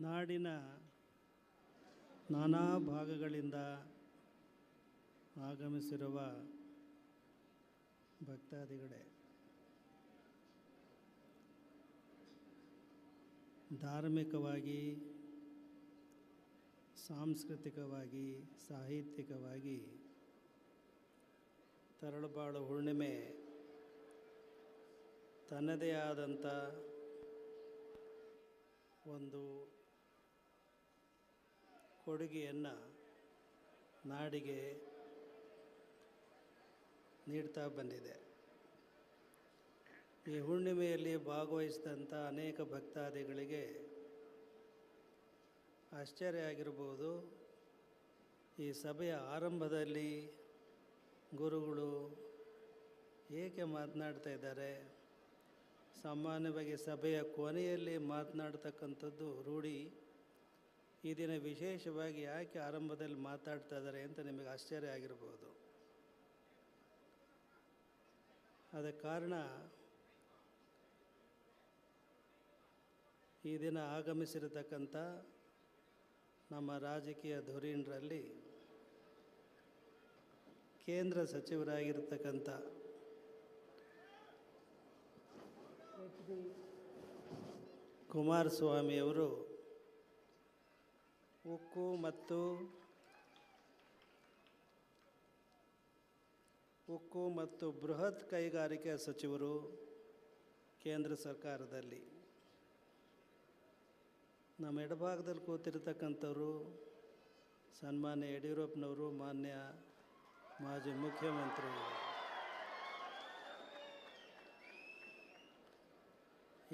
ನಾಡಿನ ನಾನಾ ಭಾಗಗಳಿಂದ ಆಗಮಿಸಿರುವ ಭಕ್ತಾದಿಗಳೇ, ಧಾರ್ಮಿಕವಾಗಿ, ಸಾಂಸ್ಕೃತಿಕವಾಗಿ, ಸಾಹಿತ್ಯಿಕವಾಗಿ ತರಳಬಾಳು ಹುಣ್ಣಿಮೆ ತನ್ನದೇ ಆದಂಥ ಒಂದು ಕೊಡುಗೆಯನ್ನು ನಾಡಿಗೆ ನೀಡ್ತಾ ಬಂದಿದೆ. ಈ ಹುಣ್ಣಿಮೆಯಲ್ಲಿ ಭಾಗವಹಿಸಿದಂಥ ಅನೇಕ ಭಕ್ತಾದಿಗಳಿಗೆ ಆಶ್ಚರ್ಯ ಆಗಿರ್ಬೋದು. ಈ ಸಭೆಯ ಆರಂಭದಲ್ಲಿ ಗುರುಗಳು ಏಕೆ ಮಾತನಾಡ್ತಾ ಇದ್ದಾರೆ, ಸಾಮಾನ್ಯವಾಗಿ ಸಭೆಯ ಕೊನೆಯಲ್ಲಿ ಮಾತನಾಡ್ತಕ್ಕಂಥದ್ದು ರೂಢಿ. ಈ ದಿನ ವಿಶೇಷವಾಗಿ ಯಾಕೆ ಆರಂಭದಲ್ಲಿ ಮಾತಾಡ್ತಾ ಇದ್ದಾರೆ ಅಂತ ನಿಮಗೆ ಆಶ್ಚರ್ಯ ಆಗಿರ್ಬೋದು. ಅದಕ್ಕೆ ಕಾರಣ, ಈ ದಿನ ಆಗಮಿಸಿರತಕ್ಕಂಥ ನಮ್ಮ ರಾಜಕೀಯ ಧುರೀಣರಲ್ಲಿ ಕೇಂದ್ರ ಸಚಿವರಾಗಿರ್ತಕ್ಕಂಥ ಕುಮಾರಸ್ವಾಮಿಯವರು ಉಕ್ಕು ಮತ್ತು ಬೃಹತ್ ಕೈಗಾರಿಕೆ ಸಚಿವರು ಕೇಂದ್ರ ಸರ್ಕಾರದಲ್ಲಿ. ನಮ್ಮ ಎಡಭಾಗದಲ್ಲಿ ಕೂತಿರ್ತಕ್ಕಂಥವರು ಸನ್ಮಾನ್ಯ ಯಡಿಯೂರಪ್ಪನವರು, ಮಾನ್ಯ ಮಾಜಿ ಮುಖ್ಯಮಂತ್ರಿಗಳು.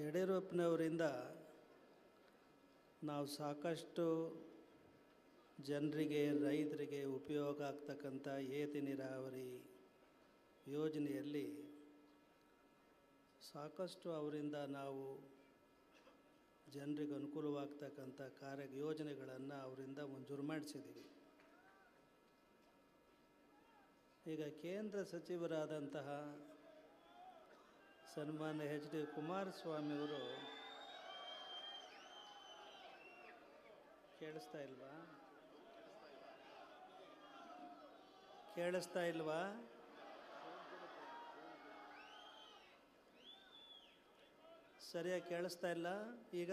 ಯಡಿಯೂರಪ್ಪನವರಿಂದ ನಾವು ಸಾಕಷ್ಟು ಜನರಿಗೆ, ರೈತರಿಗೆ ಉಪಯೋಗ ಆಗ್ತಕ್ಕಂಥ ಏತ ನೀರಾವರಿ ಯೋಜನೆಯಲ್ಲಿ ಸಾಕಷ್ಟು ಅವರಿಂದ ನಾವು ಜನರಿಗೆ ಅನುಕೂಲವಾಗ್ತಕ್ಕಂಥ ಯೋಜನೆಗಳನ್ನು ಅವರಿಂದ ಮಂಜೂರು ಮಾಡಿಸಿದ್ದೀವಿ. ಈಗ ಕೇಂದ್ರ ಸಚಿವರಾದಂತಹ ಸನ್ಮಾನ್ಯ HD ಕುಮಾರಸ್ವಾಮಿಯವರು ಕೇಳಿಸ್ತಾ ಇಲ್ವಾ? ಸರಿಯಾಗಿ ಕೇಳಿಸ್ತಾ ಇಲ್ಲ. ಈಗ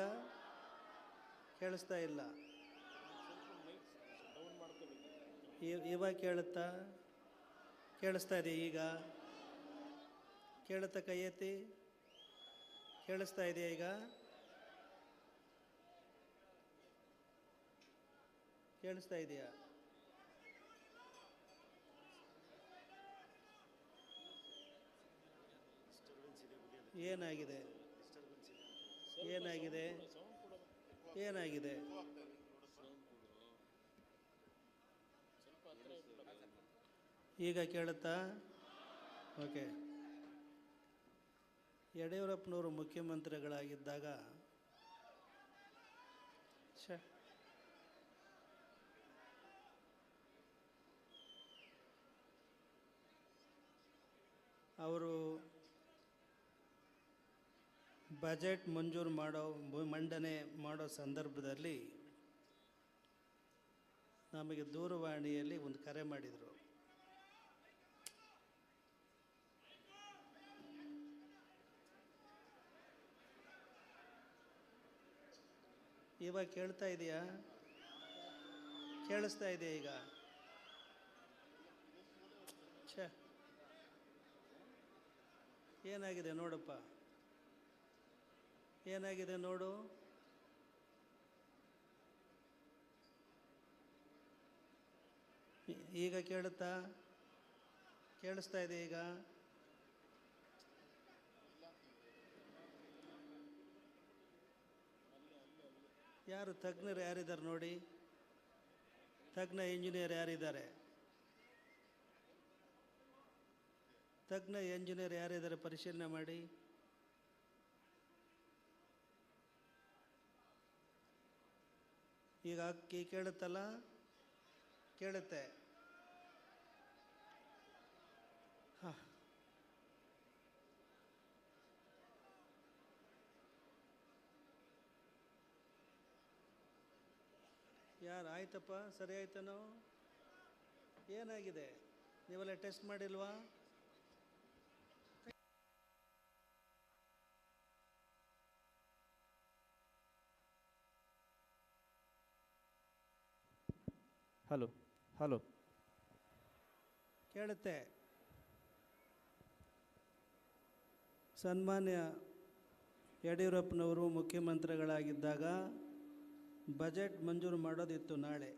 ಕೇಳಿಸ್ತಾ ಇಲ್ಲ. ಇವಾಗ ಕೇಳಿಸ್ತಾ ಇದೆ. ಈಗ ಕೇಳುತ್ತಾ? ಕೈ ಎತ್ತಿ. ಕೇಳಿಸ್ತಾ ಇದೆಯಾ? ಈಗ ಕೇಳಿಸ್ತಾ ಇದೆಯಾ? ಏನಾಗಿದೆ? ಈಗ ಕೇಳುತ್ತಾ? ಓಕೆ. ಯಡಿಯೂರಪ್ಪನವರು ಮುಖ್ಯಮಂತ್ರಿಗಳಾಗಿದ್ದಾಗ ಅವರು ಬಜೆಟ್ ಮಂಡನೆ ಮಾಡೋ ಸಂದರ್ಭದಲ್ಲಿ ನಮಗೆ ದೂರವಾಣಿಯಲ್ಲಿ ಒಂದು ಕರೆ ಮಾಡಿದರು. ಇವಾಗ ಕೇಳ್ತಾ ಇದೆಯಾ? ಕೇಳಿಸ್ತಾ ಇದೆಯಾ? ಈಗ ಏನಾಗಿದೆ ನೋಡಪ್ಪ, ಏನಾಗಿದೆ ನೋಡು. ಈಗ ಕೇಳಿಸ್ತಾ ಇದೆ? ಈಗ ಯಾರು ತಜ್ಞರು ಯಾರಿದ್ದಾರೆ ನೋಡಿ? ತಜ್ಞ ಇಂಜಿನಿಯರ್ ಯಾರಿದ್ದಾರೆ? ಪರಿಶೀಲನೆ ಮಾಡಿ. ಈಗ ಅಕ್ಕಿ ಕೇಳುತ್ತಲ್ಲ? ಕೇಳುತ್ತೆ. ಹಾಂ, ಯಾರು ಆಯ್ತಪ್ಪ, ಸರಿ ಆಯ್ತನೋ? ಏನಾಗಿದೆ? ನೀವೆಲ್ಲ ಟೆಸ್ಟ್ ಮಾಡಿಲ್ವಾ? Hello hello. ಕೇಳುತ್ತೆ. ಸನ್ಮಾನ್ಯ ಯಡಿಯೂರಪ್ಪನವರು ಮುಖ್ಯಮಂತ್ರಿಗಳಾಗಿದ್ದಾಗ ಬಜೆಟ್ ಮಂಜೂರು ಮಾಡೋದಿತ್ತು ನಾಳೆ.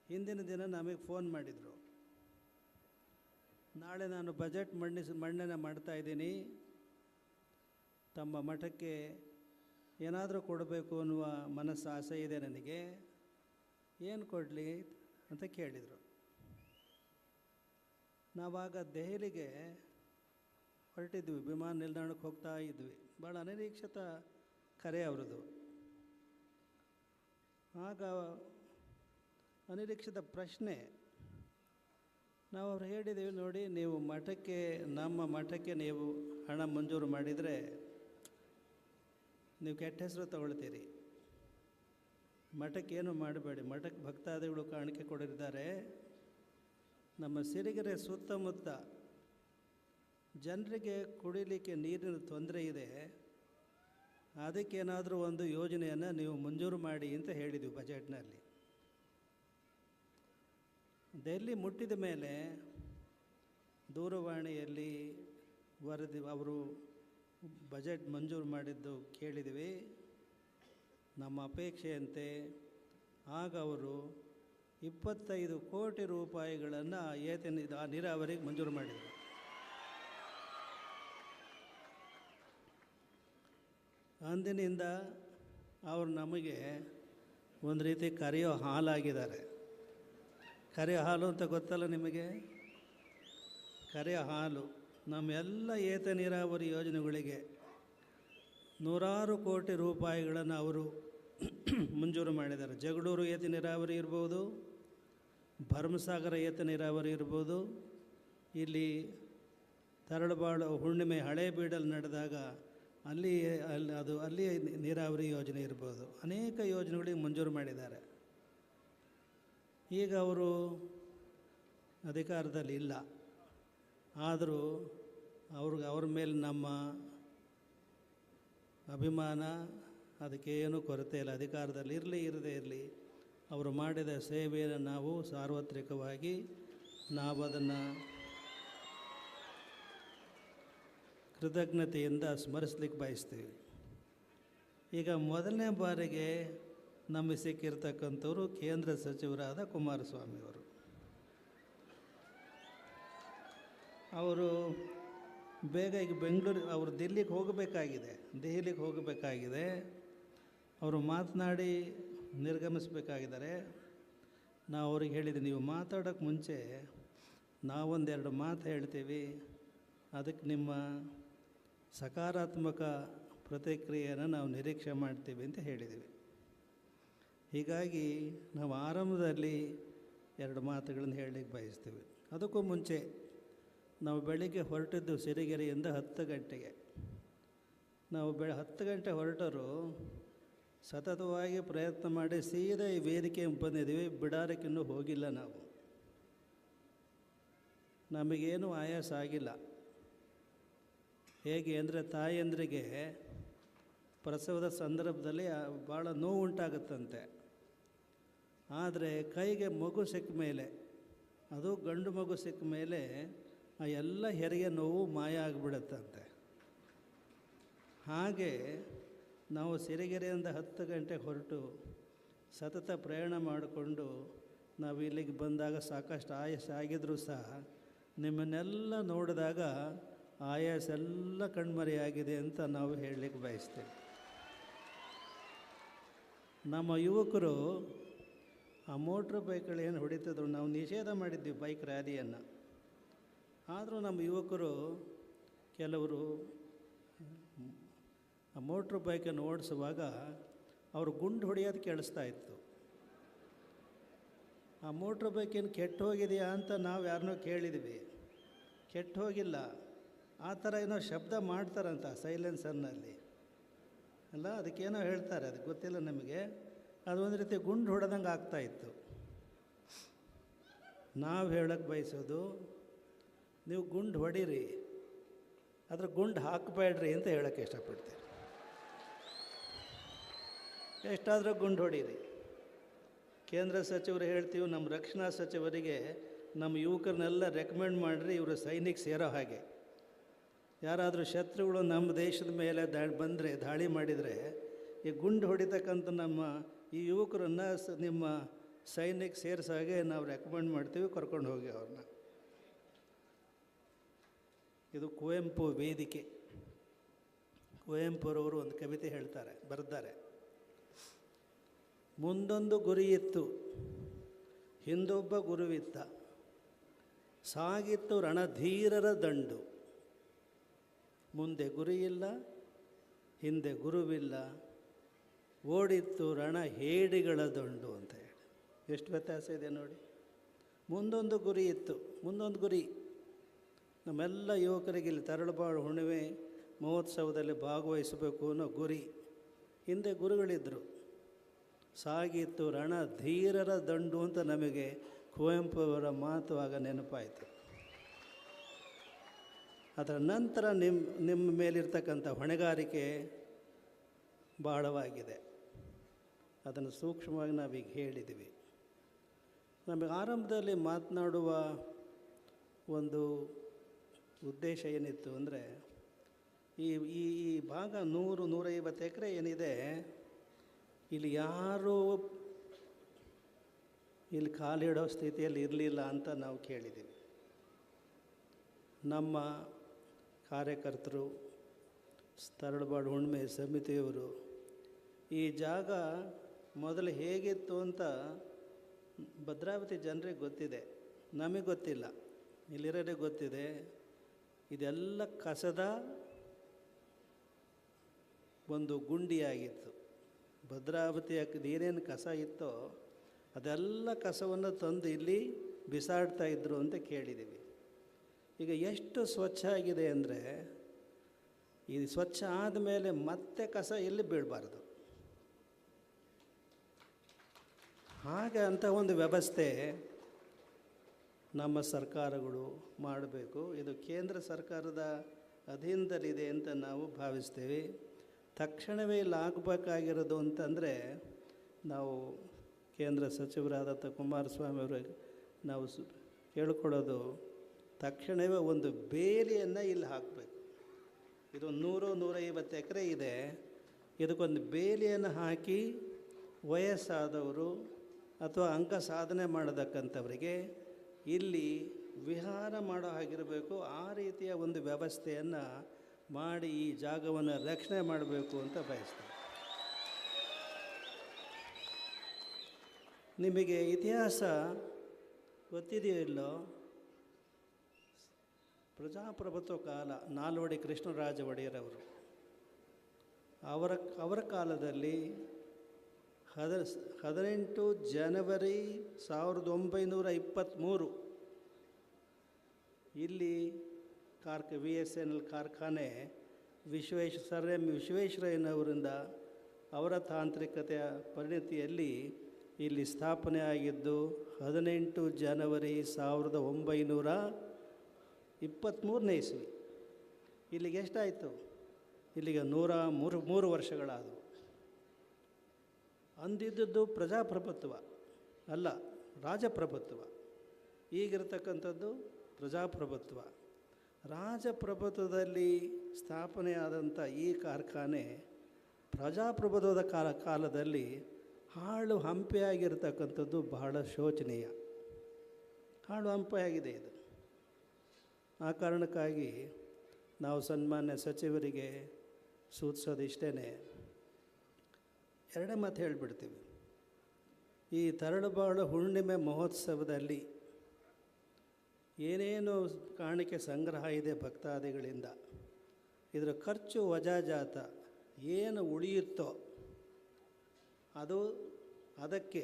ಹಿಂದಿನ ದಿನ ನಮಗೆ ಫೋನ್ ಮಾಡಿದರು, ನಾಳೆ ನಾನು ಬಜೆಟ್ ಮಂಡನೆ ಮಾಡ್ತಾಯಿದ್ದೀನಿ, ತಮ್ಮ ಮಠಕ್ಕೆ ಏನಾದರೂ ಕೊಡಬೇಕು ಅನ್ನುವ ಮನಸ್ಸು ಆಸೆ ಇದೆ ನನಗೆ, ಏನು ಕೊಡಲಿ ಅಂತ ಕೇಳಿದರು. ನಾವಾಗ ದೆಹಲಿಗೆ ಹೊರಟಿದ್ವಿ, ವಿಮಾನ ನಿಲ್ದಾಣಕ್ಕೆ ಹೋಗ್ತಾ ಇದ್ವಿ. ಭಾಳ ಅನಿರೀಕ್ಷಿತ ಕರೆ ಅವ್ರದ್ದು. ಆಗ ಅನಿರೀಕ್ಷಿತ ಪ್ರಶ್ನೆ. ನಾವು ಅವ್ರು ಹೇಳಿದ್ದೀವಿ, ನೋಡಿ ನೀವು ಮಠಕ್ಕೆ, ನಮ್ಮ ಮಠಕ್ಕೆ ನೀವು ಹಣ ಮಂಜೂರು ಮಾಡಿದರೆ ನೀವು ಕೆಟ್ಟ ಹೆಸರು ತಗೊಳ್ತೀರಿ, ಮಠಕ್ಕೆ ಏನು ಮಾಡಬೇಡಿ, ಮಠಕ್ಕೆ ಭಕ್ತಾದಿಗಳು ಕಾಣಿಕೆ ಕೊಡಿದ್ದಾರೆ, ನಮ್ಮ ಸಿರಿಗೆರೆ ಸುತ್ತಮುತ್ತ ಜನರಿಗೆ ಕುಡಿಲಿಕ್ಕೆ ನೀರಿನ ತೊಂದರೆ ಇದೆ, ಅದಕ್ಕೇನಾದರೂ ಒಂದು ಯೋಜನೆಯನ್ನು ನೀವು ಮಂಜೂರು ಮಾಡಿ ಅಂತ ಹೇಳಿದ್ವಿ ಬಜೆಟ್ನಲ್ಲಿ. ದೆಹಲಿ ಮುಟ್ಟಿದ ಮೇಲೆ ದೂರವಾಣಿಯಲ್ಲಿ ವರದಿ ಅವರು ಬಜೆಟ್ ಮಂಜೂರು ಮಾಡಿದ್ದು ಕೇಳಿದ್ವಿ. ನಮ್ಮ ಅಪೇಕ್ಷೆಯಂತೆ ಆಗ ಅವರು 25 ಕೋಟಿ ರೂಪಾಯಿಗಳನ್ನು ನೀರಾವರಿಗೆ ಮಂಜೂರು ಮಾಡಿದರು. ಅಂದಿನಿಂದ ಅವರು ನಮಗೆ ಒಂದು ರೀತಿ ಕರೆಯೋ ಹಾಲಾಗಿದ್ದಾರೆ. ಕರೆಯೋ ಹಾಲು ಅಂತ ಗೊತ್ತಲ್ಲ ನಿಮಗೆ? ಕರೆಯೋ ಹಾಲು. ನಮ್ಮೆಲ್ಲ ಏತ ನೀರಾವರಿ ಯೋಜನೆಗಳಿಗೆ ನೂರಾರು ಕೋಟಿ ರೂಪಾಯಿಗಳನ್ನು ಅವರು ಮಂಜೂರು ಮಾಡಿದ್ದಾರೆ. ಜಗಳೂರು ಏತ ನೀರಾವರಿ ಇರ್ಬೋದು, ಭರಮಸಾಗರ ಏತ ನೀರಾವರಿ ಇರ್ಬೋದು, ಇಲ್ಲಿ ತರಳಬಾಳು ಹುಣ್ಣಿಮೆ ಹಳೆ ಬೀಡಲ್ಲಿ ನಡೆದಾಗ ಅಲ್ಲಿ ನೀರಾವರಿ ಯೋಜನೆ ಇರ್ಬೋದು, ಅನೇಕ ಯೋಜನೆಗಳಿಗೆ ಮಂಜೂರು ಮಾಡಿದ್ದಾರೆ. ಈಗ ಅವರು ಅಧಿಕಾರದಲ್ಲಿ ಇಲ್ಲ, ಆದರೂ ಅವ್ರ ಮೇಲೆ ನಮ್ಮ ಅಭಿಮಾನ, ಅದಕ್ಕೇನು ಕೊರತೆ ಇಲ್ಲ. ಅಧಿಕಾರದಲ್ಲಿ ಇರಲಿ ಇರದೇ ಇರಲಿ, ಅವರು ಮಾಡಿದ ಸೇವೆಯನ್ನು ನಾವು ಸಾರ್ವತ್ರಿಕವಾಗಿ ಅದನ್ನು ಕೃತಜ್ಞತೆಯಿಂದ ಸ್ಮರಿಸ್ಲಿಕ್ಕೆ ಬಯಸ್ತೀವಿ. ಈಗ ಮೊದಲನೇ ಬಾರಿಗೆ ನಮಗೆ ಸಿಕ್ಕಿರ್ತಕ್ಕಂಥವ್ರು ಕೇಂದ್ರ ಸಚಿವರಾದ ಕುಮಾರಸ್ವಾಮಿಯವರು. ಅವರು ಬೇಗ ಈಗ ಅವರು ದೆಹಲಿಗೆ ಹೋಗಬೇಕಾಗಿದೆ. ಅವರು ಮಾತನಾಡಿ ನಿರ್ಗಮಿಸಬೇಕಾಗಿದ್ದಾರೆ. ನಾವು ಅವ್ರಿಗೆ ಹೇಳಿದ್ವಿ, ನೀವು ಮಾತಾಡೋಕ್ಕೆ ಮುಂಚೆ ನಾವೊಂದೆರಡು ಮಾತು ಹೇಳ್ತೀವಿ, ಅದಕ್ಕೆ ನಿಮ್ಮ ಸಕಾರಾತ್ಮಕ ಪ್ರತಿಕ್ರಿಯೆಯನ್ನು ನಾವು ನಿರೀಕ್ಷೆ ಮಾಡ್ತೀವಿ ಅಂತ ಹೇಳಿದ್ದೀವಿ. ಹೀಗಾಗಿ ನಾವು ಆರಂಭದಲ್ಲಿ 2 ಮಾತುಗಳನ್ನು ಹೇಳಲಿಕ್ಕೆ ಬಯಸ್ತೀವಿ. ಅದಕ್ಕೂ ಮುಂಚೆ ನಾವು ಬೆಳಿಗ್ಗೆ ಹೊರಟಿದ್ದು ಸಿರಿಗೆರೆಯಿಂದ 10 ಗಂಟೆಗೆ. ನಾವು 10 ಗಂಟೆ ಹೊರಟರು, ಸತತವಾಗಿ ಪ್ರಯತ್ನ ಮಾಡಿ ಸೀದಾ ಈ ವೇದಿಕೆಗೆ ಬಂದಿದ್ದೀವಿ. ಬಿಡಾರಕ್ಕಿನ್ನೂ ಹೋಗಿಲ್ಲ. ನಮಗೇನು ಆಯಾಸ ಆಗಿಲ್ಲ. ಹೇಗೆ ಅಂದರೆ, ತಾಯಂದ್ರಿಗೆ ಪ್ರಸವದ ಸಂದರ್ಭದಲ್ಲಿ ಭಾಳ ನೋವು ಉಂಟಾಗುತ್ತಂತೆ. ಆದರೆ ಕೈಗೆ ಮಗು ಸಿಕ್ಕ ಮೇಲೆ, ಅದು ಗಂಡು ಮಗು ಸಿಕ್ಕ ಮೇಲೆ ಆ ಎಲ್ಲ ಹೆರಿಗೆ ನೋವು ಮಾಯ ಆಗಿಬಿಡುತ್ತಂತೆ. ಹಾಗೆ ನಾವು ಸಿರಿಗೆರೆಯಿಂದ 10 ಗಂಟೆಗೆ ಹೊರಟು ಸತತ ಪ್ರಯಾಣ ಮಾಡಿಕೊಂಡು ನಾವು ಇಲ್ಲಿಗೆ ಬಂದಾಗ ಸಾಕಷ್ಟು ಆಯಾಸ ಆಗಿದ್ರೂ ಸಹ ನಿಮ್ಮನ್ನೆಲ್ಲ ನೋಡಿದಾಗ ಆಯಾಸ ಎಲ್ಲ ಕಣ್ಮರೆಯಾಗಿದೆ ಅಂತ ನಾವು ಹೇಳಲಿಕ್ಕೆ ಬಯಸ್ತೇವೆ. ನಮ್ಮ ಯುವಕರು ಆ ಮೋಟ್ರ್ ಬೈಕ್ಗಳೇನು ಹೊಡಿತಿದ್ರು, ನಾವು ನಿಷೇಧ ಮಾಡಿದ್ವಿ ಬೈಕ್ ರ್ಯಾಲಿಯನ್ನು. ಆದರೂ ನಮ್ಮ ಯುವಕರು ಕೆಲವರು ಆ ಮೋಟ್ರ್ ಬೈಕನ್ನು ಓಡಿಸುವಾಗ ಅವರು ಗುಂಡು ಹೊಡೆಯೋದು ಕೇಳಿಸ್ತಾ ಇತ್ತು. ಆ ಮೋಟ್ರ್ ಬೈಕೇನು ಕೆಟ್ಟು ಹೋಗಿದೆಯಾ ಅಂತ ನಾವು ಯಾರನ್ನೋ ಕೇಳಿದ್ವಿ. ಕೆಟ್ಟು ಹೋಗಿಲ್ಲ, ಆ ಥರ ಏನೋ ಶಬ್ದ ಮಾಡ್ತಾರಂತ ಸೈಲೆನ್ಸರ್ನಲ್ಲಿ ಅಲ್ಲ, ಅದಕ್ಕೇನೋ ಹೇಳ್ತಾರೆ, ಅದಕ್ಕೆ ಗೊತ್ತಿಲ್ಲ ನಮಗೆ. ಅದೊಂದು ರೀತಿ ಗುಂಡು ಹೊಡೆದಂಗೆ ಆಗ್ತಾಯಿತ್ತು. ನಾವು ಹೇಳಕ್ಕೆ ಬಯಸೋದು, ನೀವು ಗುಂಡು ಹೊಡೀರಿ, ಆದರೆ ಗುಂಡು ಹಾಕಬೇಡ್ರಿ ಅಂತ ಹೇಳೋಕ್ಕೆ ಇಷ್ಟಪಡ್ತೀವಿ. ಎಷ್ಟಾದರೂ ಗುಂಡು ಹೊಡೀರಿ. ಕೇಂದ್ರ ಸಚಿವರು ಹೇಳ್ತೀವಿ, ನಮ್ಮ ರಕ್ಷಣಾ ಸಚಿವರಿಗೆ ನಮ್ಮ ಯುವಕರನ್ನೆಲ್ಲ ರೆಕಮೆಂಡ್ ಮಾಡಿರಿ, ಇವರು ಸೈನಿಕ ಸೇರೋ ಹಾಗೆ. ಯಾರಾದರೂ ಶತ್ರುಗಳು ನಮ್ಮ ದೇಶದ ಮೇಲೆ ಬಂದರೆ, ದಾಳಿ ಮಾಡಿದರೆ, ಈ ಗುಂಡು ಹೊಡಿತಕ್ಕಂಥ ನಮ್ಮ ಈ ಯುವಕರನ್ನು ನಿಮ್ಮ ಸೈನ್ಯಕ್ಕೆ ಸೇರಿಸೋ ಹಾಗೆ ನಾವು ರೆಕಮೆಂಡ್ ಮಾಡ್ತೀವಿ, ಕರ್ಕೊಂಡು ಹೋಗಿ ಅವ್ರನ್ನ. ಇದು ಕುವೆಂಪು ವೇದಿಕೆ. ಕುವೆಂಪುರವರು ಒಂದು ಕವಿತೆ ಬರೆದ್ದಾರೆ. ಮುಂದೊಂದು ಗುರಿಯಿತ್ತು, ಹಿಂದೊಬ್ಬ ಗುರುವಿತ್ತ, ಸಾಗಿತ್ತು ರಣಧೀರರ ದಂಡು. ಮುಂದೆ ಗುರಿಯಿಲ್ಲ, ಹಿಂದೆ ಗುರುವಿಲ್ಲ, ಓಡಿತ್ತು ರಣ ಹೇಡಿಗಳ ದಂಡು ಅಂತ ಹೇಳಿ. ಎಷ್ಟು ವ್ಯತ್ಯಾಸ ಇದೆ ನೋಡಿ. ಮುಂದೊಂದು ಗುರಿ ಇತ್ತು, ಮುಂದೊಂದು ಗುರಿ. ನಮ್ಮೆಲ್ಲ ಯುವಕರಿಗೆ ಇಲ್ಲಿ ತರಳಬಾಳು ಹುಣ್ಣಿಮೆ ಮಹೋತ್ಸವದಲ್ಲಿ ಭಾಗವಹಿಸಬೇಕು ಅನ್ನೋ ಗುರಿ. ಹಿಂದೆ ಗುರುಗಳಿದ್ದರು. ಸಾಗಿತ್ತು ರಣಧೀರರ ದಂಡು ಅಂತ ನಮಗೆ ಕುವೆಂಪು ಅವರ ಮಾತು ಆಗ ನೆನಪಾಯಿತು. ಅದರ ನಂತರ ನಿಮ್ಮ ಮೇಲಿರ್ತಕ್ಕಂಥ ಹೊಣೆಗಾರಿಕೆ ಬಹಳವಾಗಿದೆ. ಅದನ್ನು ಸೂಕ್ಷ್ಮವಾಗಿ ನಾವೀಗ ಹೇಳಿದ್ದೀವಿ. ನಮಗೆ ಆರಂಭದಲ್ಲಿ ಮಾತನಾಡುವ ಒಂದು ಉದ್ದೇಶ ಏನಿತ್ತು ಅಂದರೆ, ಈ ಈ ಭಾಗ 100-150 ಎಕರೆ ಏನಿದೆ, ಇಲ್ಲಿ ಯಾರೂ ಇಲ್ಲಿ ಕಾಲಿಡೋ ಸ್ಥಿತಿಯಲ್ಲಿ ಇರಲಿಲ್ಲ ಅಂತ ನಾವು ಕೇಳಿದ್ದೀವಿ. ನಮ್ಮ ಕಾರ್ಯಕರ್ತರು, ತರಳಬಾಳು ಹುಣ್ಣಿಮೆ ಸಮಿತಿಯವರು ಈ ಜಾಗ ಮೊದಲು ಹೇಗಿತ್ತು ಅಂತ ಭದ್ರಾವತಿ ಜನರಿಗೆ ಗೊತ್ತಿದೆ, ನಮಗೆ ಗೊತ್ತಿಲ್ಲ. ಇಲ್ಲಿರೋರಿಗೆ ಗೊತ್ತಿದೆ. ಇದೆಲ್ಲ ಕಸದ ಒಂದು ಗುಂಡಿಯಾಗಿತ್ತು. ಭದ್ರಾವತಿಯ ಏನೇನು ಕಸ ಇತ್ತೋ ಅದೆಲ್ಲ ಕಸವನ್ನು ತಂದು ಇಲ್ಲಿ ಬಿಸಾಡ್ತಾ ಇದ್ದರು ಅಂತ ಕೇಳಿದ್ದೀವಿ. ಈಗ ಎಷ್ಟು ಸ್ವಚ್ಛ ಆಗಿದೆ ಅಂದರೆ, ಈ ಸ್ವಚ್ಛ ಆದಮೇಲೆ ಮತ್ತೆ ಕಸ ಎಲ್ಲಿ ಬೀಳಬಾರ್ದು. ಹಾಗೆ ಅಂಥ ಒಂದು ವ್ಯವಸ್ಥೆ ನಮ್ಮ ಸರ್ಕಾರಗಳು ಮಾಡಬೇಕು. ಇದು ಕೇಂದ್ರ ಸರ್ಕಾರದ ಅಧೀನದಲ್ಲಿದೆ ಅಂತ ನಾವು ಭಾವಿಸ್ತೇವೆ. ತಕ್ಷಣವೇ ಇಲ್ಲಿ ಆಗಬೇಕಾಗಿರೋದು ಅಂತಂದರೆ, ನಾವು ಕೇಂದ್ರ ಸಚಿವರಾದಂಥ ಕುಮಾರಸ್ವಾಮಿ ಅವರಿಗೆ ನಾವು ಕೇಳ್ಕೊಳ್ಳೋದು, ತಕ್ಷಣವೇ ಒಂದು ಬೇಲಿಯನ್ನು ಇಲ್ಲಿ ಹಾಕಬೇಕು. ಇದು 100-150 ಎಕರೆ ಇದೆ. ಇದಕ್ಕೊಂದು ಬೇಲಿಯನ್ನು ಹಾಕಿ ವಯಸ್ಸಾದವರು ಅಥವಾ ಅಂಕ ಸಾಧನೆ ಮಾಡತಕ್ಕಂಥವರಿಗೆ ಇಲ್ಲಿ ವಿಹಾರ ಮಾಡೋ ಹಾಗಿರಬೇಕು. ಆ ರೀತಿಯ ಒಂದು ವ್ಯವಸ್ಥೆಯನ್ನು ಮಾಡಿ ಈ ಜಾಗವನ್ನು ರಕ್ಷಣೆ ಮಾಡಬೇಕು ಅಂತ ಬಯಸ್ತಾರೆ. ನಿಮಗೆ ಇತಿಹಾಸ ಗೊತ್ತಿದೆಯೋ ಇಲ್ಲೋ, ಪ್ರಜಾಪ್ರಭುತ್ವ ಕಾಲ, ನಾಲ್ವಡಿ ಕೃಷ್ಣರಾಜ ಒಡೆಯರವರು ಅವರ ಕಾಲದಲ್ಲಿ 18 ಜನವರಿ 1923 ಇಲ್ಲಿ VSNL ಕಾರ್ಖಾನೆ ವಿಶ್ವೇಶ್ವರಯ್ಯನವರಿಂದ ಅವರ ತಾಂತ್ರಿಕತೆಯ ಪರಿಣತಿಯಲ್ಲಿ ಇಲ್ಲಿ ಸ್ಥಾಪನೆ ಆಗಿದ್ದು 18 ಜನವರಿ 1923ನೇ ಇಸ್ವಿ. ಇಲ್ಲಿಗೆ ಎಷ್ಟಾಯಿತು? ಇಲ್ಲಿಗೆ 103 ವರ್ಷಗಳಾದವು. ಅಂದಿದ್ದದ್ದು ಪ್ರಜಾಪ್ರಭುತ್ವ ಅಲ್ಲ, ರಾಜಪ್ರಭುತ್ವ. ಈಗಿರತಕ್ಕಂಥದ್ದು ಪ್ರಜಾಪ್ರಭುತ್ವ. ರಾಜಪ್ರಭುತ್ವದಲ್ಲಿ ಸ್ಥಾಪನೆಯಾದಂಥ ಈ ಕಾರ್ಖಾನೆ ಪ್ರಜಾಪ್ರಭುತ್ವದ ಕಾಲದಲ್ಲಿ ಹಾಳು ಹಂಪೆಯಾಗಿರ್ತಕ್ಕಂಥದ್ದು ಬಹಳ ಶೋಚನೀಯ. ಹಾಳು ಹಂಪೆಯಾಗಿದೆ ಇದು. ಆ ಕಾರಣಕ್ಕಾಗಿ ನಾವು ಸನ್ಮಾನ್ಯ ಸಚಿವರಿಗೆ ಸೂಚಿಸೋದು ಇಷ್ಟೇ, ಎರಡೇ ಮಾತು ಹೇಳಿಬಿಡ್ತೀವಿ. ಈ ತರಳಬಾಳು ಹುಣ್ಣಿಮೆ ಮಹೋತ್ಸವದಲ್ಲಿ ಏನೇನು ಕಾಣಿಕೆ ಸಂಗ್ರಹ ಇದೆ ಭಕ್ತಾದಿಗಳಿಂದ, ಇದರ ಖರ್ಚು ವಜಾಜಾತ ಏನು ಉಳಿಯುತ್ತೋ ಅದಕ್ಕೆ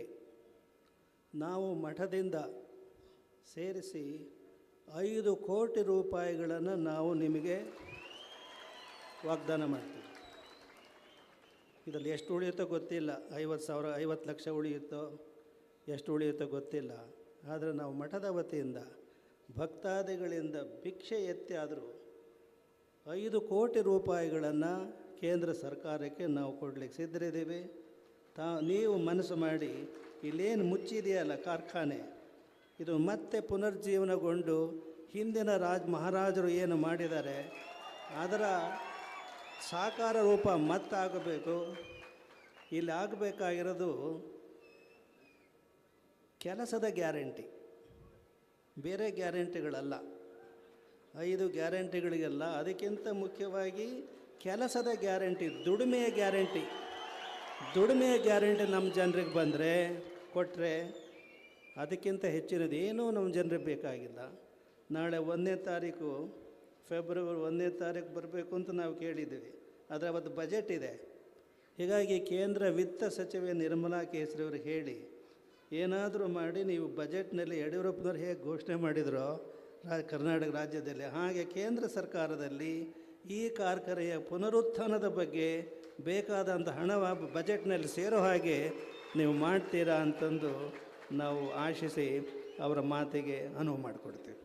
ನಾವು ಮಠದಿಂದ ಸೇರಿಸಿ 5 ಕೋಟಿ ರೂಪಾಯಿಗಳನ್ನು ನಾವು ನಿಮಗೆ ವಾಗ್ದಾನ ಮಾಡ್ತೀವಿ. ಇದರಲ್ಲಿ ಎಷ್ಟು ಉಳಿಯುತ್ತೋ ಗೊತ್ತಿಲ್ಲ, 50 ಲಕ್ಷ ಉಳಿಯುತ್ತೋ ಎಷ್ಟು ಉಳಿಯುತ್ತೋ ಗೊತ್ತಿಲ್ಲ. ಆದರೆ ನಾವು ಮಠದ ವತಿಯಿಂದ ಭಕ್ತಾದಿಗಳಿಂದ ಭಿಕ್ಷೆ ಎತ್ತಿ ಆದರೂ 5 ಕೋಟಿ ರೂಪಾಯಿಗಳನ್ನು ಕೇಂದ್ರ ಸರ್ಕಾರಕ್ಕೆ ನಾವು ಕೊಡಲಿಕ್ಕೆ ಸಿದ್ಧರಿದ್ದೀವಿ. ನೀವು ಮನಸ್ಸು ಮಾಡಿ ಇಲ್ಲೇನು ಮುಚ್ಚಿದೆಯಲ್ಲ ಕಾರ್ಖಾನೆ, ಇದು ಮತ್ತೆ ಪುನರ್ಜೀವನಗೊಂಡು ಹಿಂದಿನ ಮಹಾರಾಜರು ಏನು ಮಾಡಿದ್ದಾರೆ ಅದರ ಸಾಕಾರ ರೂಪ ಮತ್ತಾಗಬೇಕು. ಇಲ್ಲಿ ಆಗಬೇಕಾಗಿರೋದು ಕೆಲಸದ ಗ್ಯಾರಂಟಿ, ಬೇರೆ ಗ್ಯಾರಂಟಿಗಳಲ್ಲ. 5 ಗ್ಯಾರಂಟಿಗಳಿಗೆಲ್ಲ ಅದಕ್ಕಿಂತ ಮುಖ್ಯವಾಗಿ ಕೆಲಸದ ಗ್ಯಾರಂಟಿ, ದುಡಿಮೆಯ ಗ್ಯಾರಂಟಿ ನಮ್ಮ ಜನರಿಗೆ ಬಂದರೆ ಕೊಟ್ಟರೆ ಅದಕ್ಕಿಂತ ಹೆಚ್ಚಿನದು ಏನೂ ನಮ್ಮ ಜನರಿಗೆ ಬೇಕಾಗಿಲ್ಲ. ನಾಳೆ 1ನೇ ತಾರೀಕು ಫೆಬ್ರವರಿ 1ನೇ ತಾರೀಕು ಬರಬೇಕು ಅಂತ ನಾವು ಕೇಳಿದ್ದೀವಿ, ಆದರೆ ಅವತ್ತು ಬಜೆಟ್ ಇದೆ. ಹೀಗಾಗಿ ಕೇಂದ್ರ ವಿತ್ತ ಸಚಿವೆ ನಿರ್ಮಲಾ ಕೇಸರಿ ಹೇಳಿ ಏನಾದರೂ ಮಾಡಿ ನೀವು ಬಜೆಟ್ನಲ್ಲಿ ಯಡಿಯೂರಪ್ಪನವ್ರು ಹೇಗೆ ಘೋಷಣೆ ಮಾಡಿದರೋ ಕರ್ನಾಟಕ ರಾಜ್ಯದಲ್ಲಿ, ಹಾಗೆ ಕೇಂದ್ರ ಸರ್ಕಾರದಲ್ಲಿ ಈ ಕಾರ್ಖಾನೆಯ ಪುನರುತ್ಥಾನದ ಬಗ್ಗೆ ಬೇಕಾದಂಥ ಹಣ ಬಜೆಟ್ನಲ್ಲಿ ಸೇರೋ ಹಾಗೆ ನೀವು ಮಾಡ್ತೀರಾ ಅಂತಂದು ನಾವು ಆಶಿಸಿ ಅವರ ಮಾತಿಗೆ ಅನುವು ಮಾಡಿಕೊಡ್ತೀವಿ.